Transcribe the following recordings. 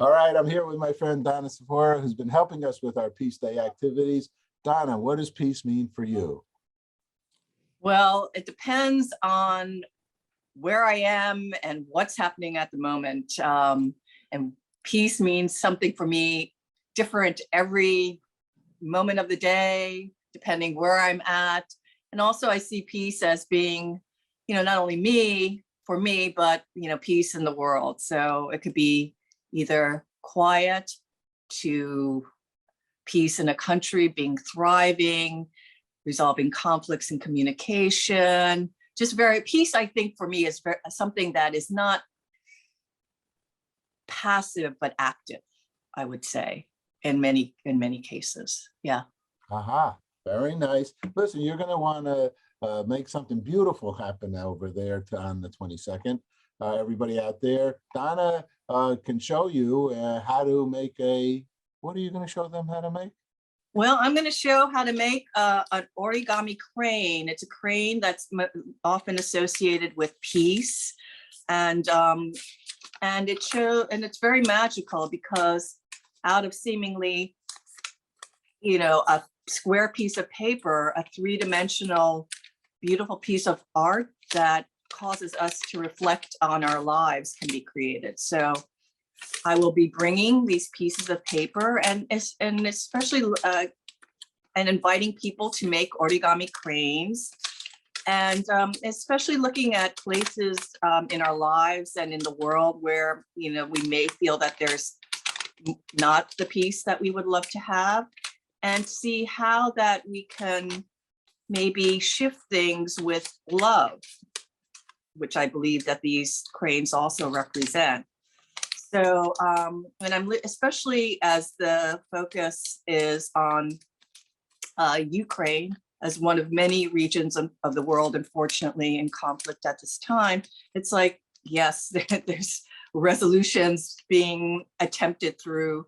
All right, I'm here with my friend Donnat Suofra, who's been helping us with our Peace Day activities. Donna, what does peace mean for you? Well, it depends on where I am and what's happening at the moment. And peace means something for me different every moment of the day, depending where I'm at. And also I see peace as being, not only for me, but, peace in the world. So it could be either quiet to peace in a country being thriving, resolving conflicts and communication. Just peace, I think, for me is something that is not passive but active, I would say, in many cases. Yeah. Aha, very nice. Listen, you're going to want to make something beautiful happen over there on the 22nd. Everybody out there, Donna can show you how to make what are you going to show them how to make? Well, I'm going to show how to make an origami crane. It's a crane that's often associated with peace, and it's very magical because out of seemingly, a square piece of paper, a three-dimensional, beautiful piece of art that causes us to reflect on our lives can be created. So I will be bringing these pieces of paper and especially and inviting people to make origami cranes, and especially looking at places in our lives and in the world where we may feel that there's not the peace that we would love to have, and see how that we can maybe shift things with love, which I believe that these cranes also represent. So, and I'm especially as the focus is on Ukraine as one of many regions of the world, unfortunately, in conflict at this time. It's like, yes, there's resolutions being attempted through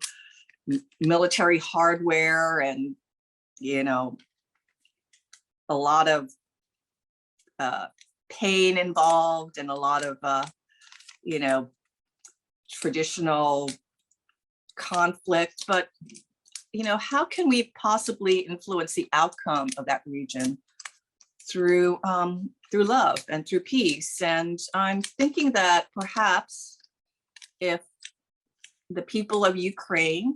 military hardware and, a lot of pain involved and a lot of, traditional conflict. But, how can we possibly influence the outcome of that region through love and through peace? And I'm thinking that perhaps if the people of Ukraine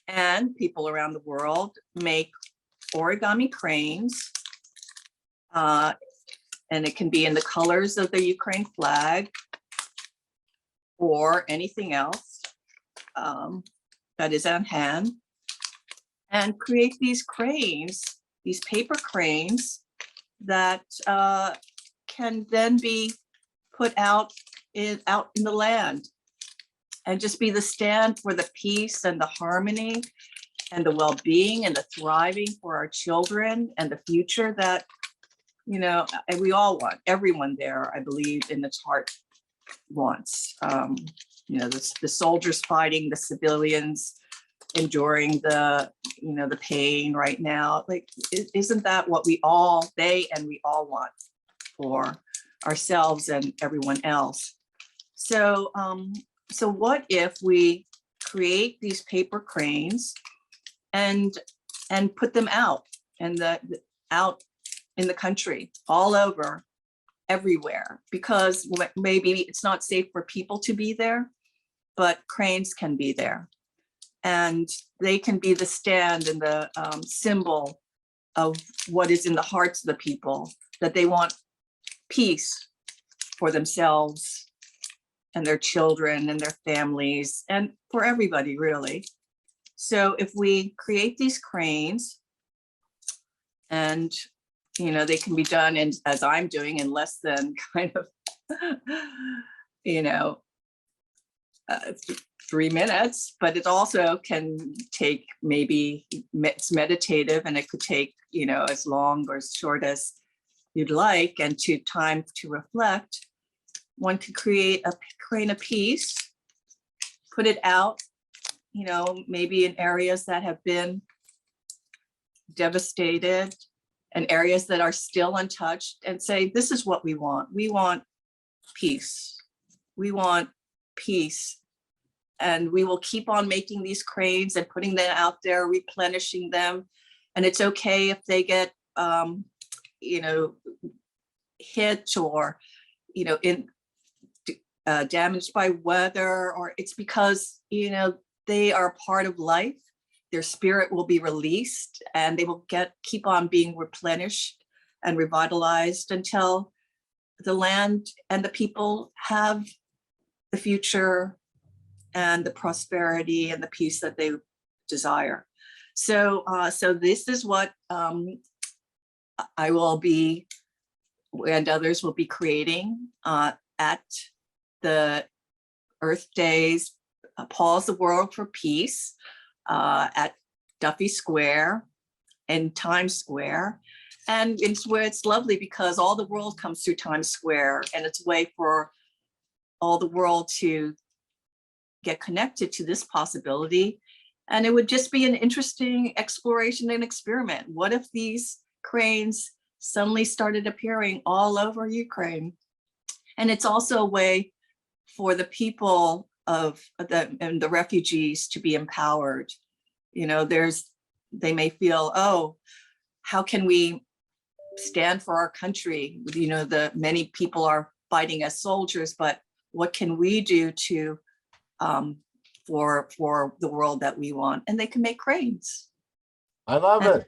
and people around the world make origami cranes, and it can be in the colors of the Ukraine flag or anything else that is on hand, and create these cranes, these paper cranes that can then be put out in the land and just be the stand for the peace and the harmony and the well-being and the thriving for our children and the future that, and we all want. Everyone there, I believe, in its heart wants. The soldiers fighting, the civilians enduring the pain right now. Like, isn't that what we all want for ourselves and everyone else? So, so what if we create these paper cranes and put them out out in the country, all over, everywhere, because maybe it's not safe for people to be there, but cranes can be there, and they can be the stand and the symbol of what is in the hearts of the people, that they want peace for themselves and their children and their families and for everybody, really. So if we create these cranes, and they can be done in, as I'm doing, in less than kind of 3 minutes, but it also can take, maybe it's meditative, and it could take as long or as short as you'd like, and time to reflect. One could create a crane of peace, put it out, maybe in areas that have been devastated and areas that are still untouched, and say, this is what we want. We want peace. We want peace and we will keep on making these cranes and putting them out there, replenishing them. And it's okay if they get, you know, hit or, you know, damaged by weather, or it's because, you know, they are part of life. Their spirit will be released and they will keep on being replenished and revitalized until the land and the people have the future and the prosperity and the peace that they desire. So, so this is what I will be, and others will be creating at the Earth Days, Pause the World for Peace at Duffy Square in Times Square. And it's where it's lovely because all the world comes through Times Square, and it's a way for all the world to get connected to this possibility. And it would just be an interesting exploration and experiment. What if these cranes suddenly started appearing all over Ukraine? And it's also a way for the people of the refugees to be empowered. You know, they may feel, oh, how can we stand for our country? You know, the many people are fighting as soldiers, but what can we do to for the world that we want? And they can make cranes. I love it.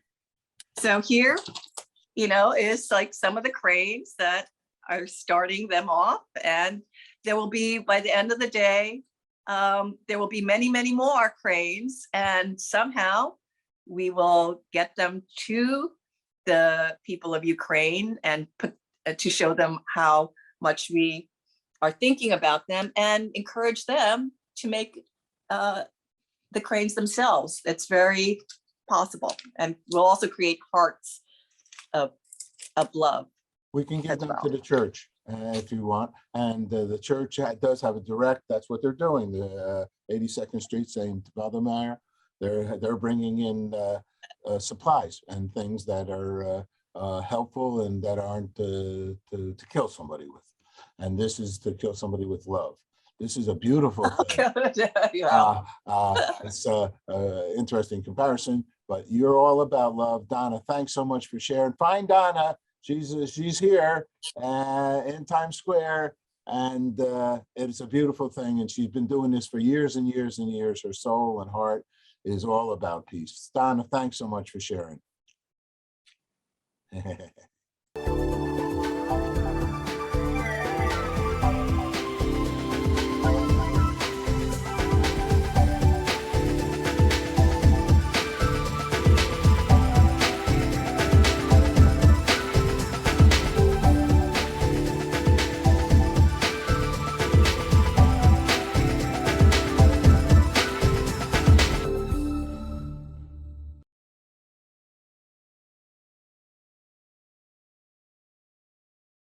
So here, you know, is like some of the cranes that are starting them off, and there will be, by the end of the day, there will be many, many more cranes, and somehow we will get them to the people of Ukraine and put to show them how much we are thinking about them and encourage them to make the cranes themselves. It's very possible. And we'll also create hearts of love. We can give them to the church if you want. And the church does have a direct, that's what they're doing. The 82nd Street, St. Valdemar, they're bringing in supplies and things that are helpful and that aren't to kill somebody with. And this is to kill somebody with love. This is a beautiful thing. Yeah. It's an interesting comparison, but you're all about love. Donna, thanks so much for sharing. Find Donna. She's here in Times Square, and it's a beautiful thing. And she's been doing this for years and years and years. Her soul and heart is all about peace. Donna, thanks so much for sharing.